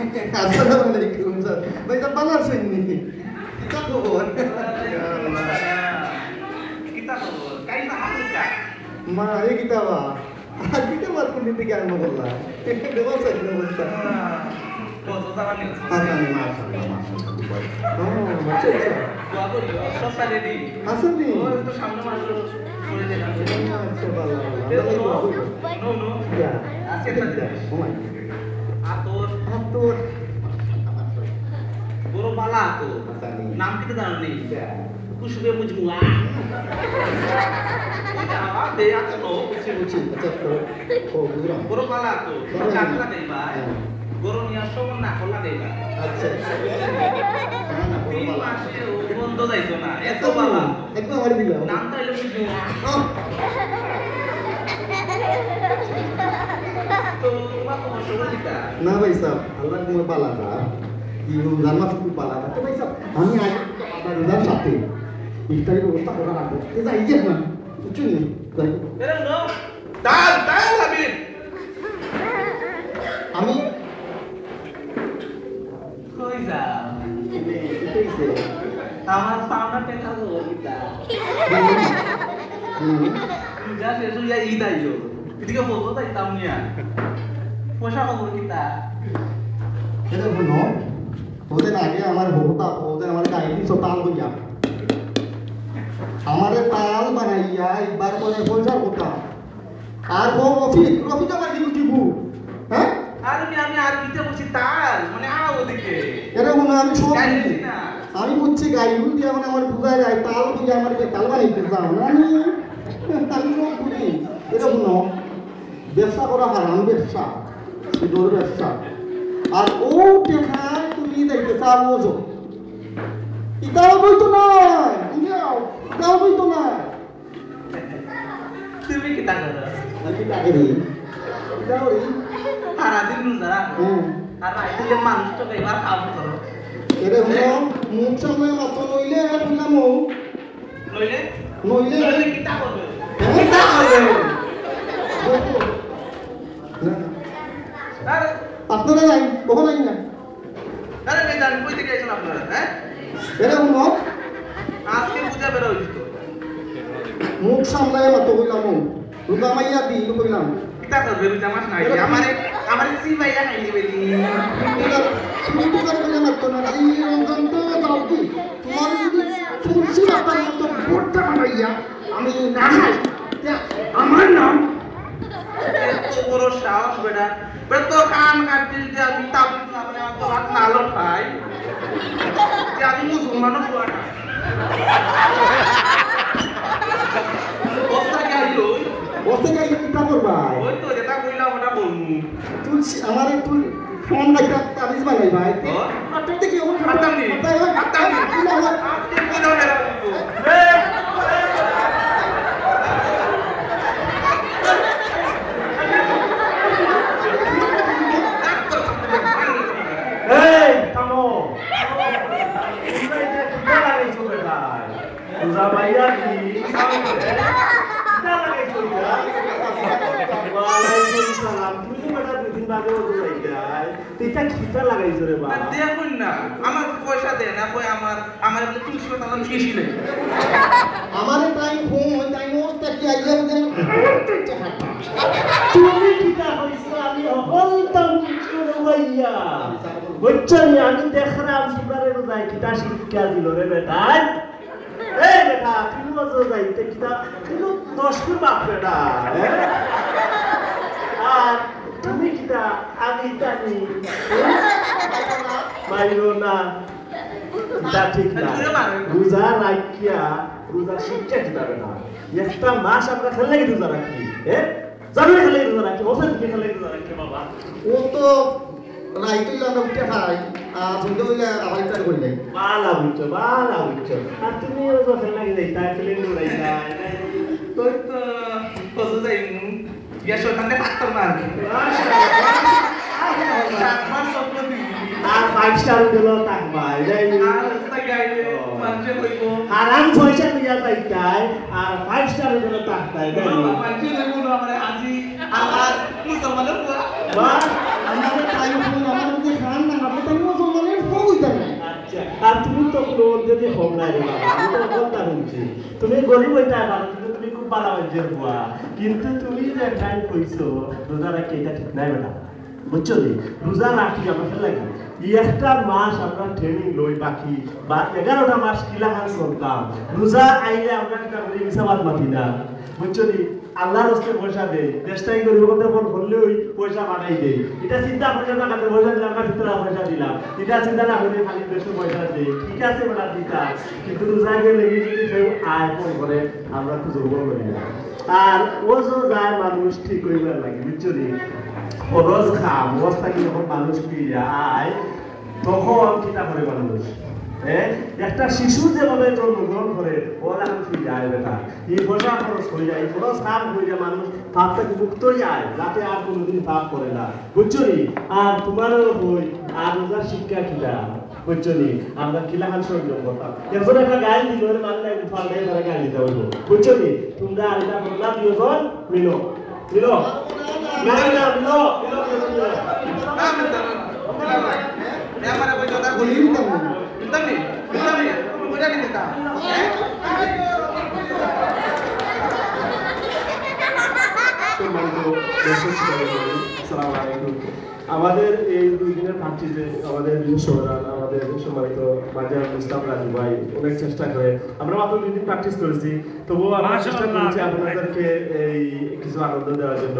Assalamualaikum. Baik tak panas ini. Kita kohon. Kita kohon. Kain tak aku kan? Mari kita lah. Kita buat pendidikan moga. Dewa saja kita. Foto sama nih. Oh, baca. Aku sop tadi di. Asal nih. Oh, itu সামনে masuk. Boleh jalan. Coba lah. No. Ya. Asik tadi. Oh my. Atur. Burung pala tuh. Nampi kita nih. Ya. Aku sudah mau jemua. Tidak ada yang kena. Kucing. Oh, burung. Burung pala tuh. Macam lah deh, Pak. Burung yang sok nak kola deh, Pak. Ini masih untuk itu nah. Itu pala. Itu apa dia bilang? Nanti lebih jemua. Oh. Tuh, aku mau coba kita. ना भाई साहब अल्लाह तुम्हें पाला था ये रमजान में तुमको पाला था तो भाई साहब हमें आज रमजान साथे इफ्तारी व्यवस्था करा रहा है ये जाइए ना कुछ नहीं Terus dong. Tal Habib. हमें Koi jam. itu इसे Taman fauna kita tuh kita. Enggak sesuatu ya ida yo. Ketika foto tadi tamunya. Posa kabur kita. itu benar ওদের আগে আমার বহুতা ওদের আমার কাহিনী সব তাল হইয়া আমাদের তাল বানাইয়া একবার করে বলছার কথা আর ও রফিক আমার দিকে দিবু হ্যাঁ আমি আর দিতে বলছি তাল মানে আও ওদিকে। এটা মনে আমি সব জানিস না। আমি বুঝছি গাইগুলো দিয়ে মানে আমার বুঝায় যায় তাল বুঝে আমার তাল বানাইতে যাও না আমি সব বুঝি এটা মনে ব্যবসা করা হারাম ব্যবসা সুদূর ব্যবসা আর ও টেকায় তুমি দেখতে চাও যে ইটাও বইতো না বুঝাও ইটাও বইতো না তুমি kita করো। আমি লাগে রে ইটাও রে সারাদিন নুজারা। আর itu yang মানুষ তো এবার খাবো করো। এটা হলো মুখ সামনে মাত্র নইলে বললাম নইলে kita করবে। kita করবে আরে আপনারা নাই কখন নাই না আরে বেদান কই থেকে আইছেন আপনারা হ্যাঁ? এটা হলো আজকে পূজা বের হইতো। মুখ সামলায় মাত্র কইলাম রুদা মাইয়া দি কইলাম kita করবে রুজা মাস নাই। আমারে সি ভাইয়া নাই দিবে নি। শুরু করে কইলাম মাত্র না এই রমজান তো যাও কি তোমার যদি তুলসী আপনার মতো ভোটটা বানাইয়া আমি না খাই আমার নাম এত বড় সাহস বেটা তো কান কাটিল যে আমি তাবিজ না মানে তো হাত নালো খাই যে আমি মুসলমানও হওয়া না অবস্থা কি হইল বসতে যাই কিটা করবা ওই তো যেটা কইলাম ওটা বলমু তুলসী আমার একটু ফোন লাগা তাবিজ বানাই ভাই আপনি দেখি ওখানে খাতাম নি খাতাম নি আজকে পূজা বের হইতো আমার পয়সা দে না কই আমার বলে তুলসী পাতা আমি খেয়েছিলে আমার টাইম ফোন টাইম ওটা কি আইয়া দেন তুমি কিটা হইছো আমি হলতাম করবাইয়া বুঝছনি আমি দেখরাম সুপারে রোজাই কিটা শিক্ষা দিল রে বেটা এই বেটা তুমি রোজা যাইতে কিটা তুমি 10 ফুট বাপ বেটা আর তুমি কিটা আমি জানি মাইরো না এটা ঠিক না রোজা রাখিয়া রোজা শিক্ষা দিতে না একটা মাস আমরা খেলে কি রোজা রাখি জানো খেলে রোজা রাখি ওখান থেকে খেলে রোজা রাখি বাবা ও তো রাইতো আমরা উঠে খাই আর সন্ধ্যা হইলে আবার ইফতার করি যাই বালা বুঝছো আর তুমি রোজা খেলে কি যাইতা খেলে রোজাইতা তোর তো কত যাইমু বিয়া শয়তানে পাত্তর মারবি আমার স্বপ্ন দিবি আর 5 স্টার দিল তাকবা যাই আর রাস্তা গাইলে মানুষে কইবো আরাম পয়সা দিয়া যাইতাই আর 5 স্টার দিল তাকতাই মানুষে কইবো আমারে আজি আমার মুসলমানের বা আমাদের টাইম ফোন আমার মধ্যে খান না কোনো যদি হোক নাই রে বাবা, আমি তো কথা বলছি তুমি গরিব হইতে পারো কিন্তু তুমি খুব ভালো হয়েছে বুয়া, কিন্তু তুমি যে টাইম কইছো রোজা রাখি এটা ঠিক নাই বেটা, বুঝছো নি? রোজা রাখি আমাকে লাগে একটা মাস আমরা ট্রেনিং লই বাকি বা 11টা মাস কিলাখান চলতাম, রোজা আইলে আমরা কিনা করি মিশাবাদ মাতি না, বুঝছো নি? আল্লাহর হস্তে পয়সা দেয়, চেষ্টাই করি ওখানে ফোন করলেও পয়সা বাড়াই দেয়, এটা চিন্তা করে না কাছে পয়সা দিলাম না ভিতরে পয়সা দিলাম, এটা চিন্তা না করে খালি বেশি পয়সা দেয়, ঠিক আছে বেটা দিতা, কিন্তু রোজা গেলে যদি কেউ আয় ফোন করে আমরা একটু জোর করি না। আর ও যে যায় মানুষ ঠিক করিবার লাগে, বুঝছো নি? খরচ খাম অবস্থা কি যখন মানুষ ফিরে আয় তখন চিন্তা করে মানুষ, একটা শিশু যেভাবে জন্মগ্রহণ করে ওরা এখন ফিরে যায় বেটা, এই পয়সা খরচ হয়ে যায়, এই খরচ খাম হয়ে যায়, মানুষ পাপ থেকে মুক্ত যায় যাতে আর কোনোদিন পাপ করে না, বুঝছো নি? আর তোমারও হই আর রোজার শিক্ষা খিলা, বুঝছো নি? আমরা খিলাখান সংযম করতাম, একজন একটা গাড়ি দিল মানে ফাল্টাই তারা গাড়ি দিতে হইব, বুঝছো নি? তোমরা আরেকটা বললা দুজন মিলো মিলো না না মিলো মিলো আমার কই কথা বলি তুমি ওটা কি দিতা আসসালামু আলাইকুম। আমাদের এই 2 দিনের প্র্যাকটিসে আমাদের আমাদের সম্মানিত বাজার ইসলাম রাজু ভাই অনেক চেষ্টা করে, আমরা মাত্র 2 দিন প্র্যাকটিস করেছি, তবুও আমরা চেষ্টা করেছি আপনাদেরকে এই কিছু আনন্দ দেওয়ার জন্য।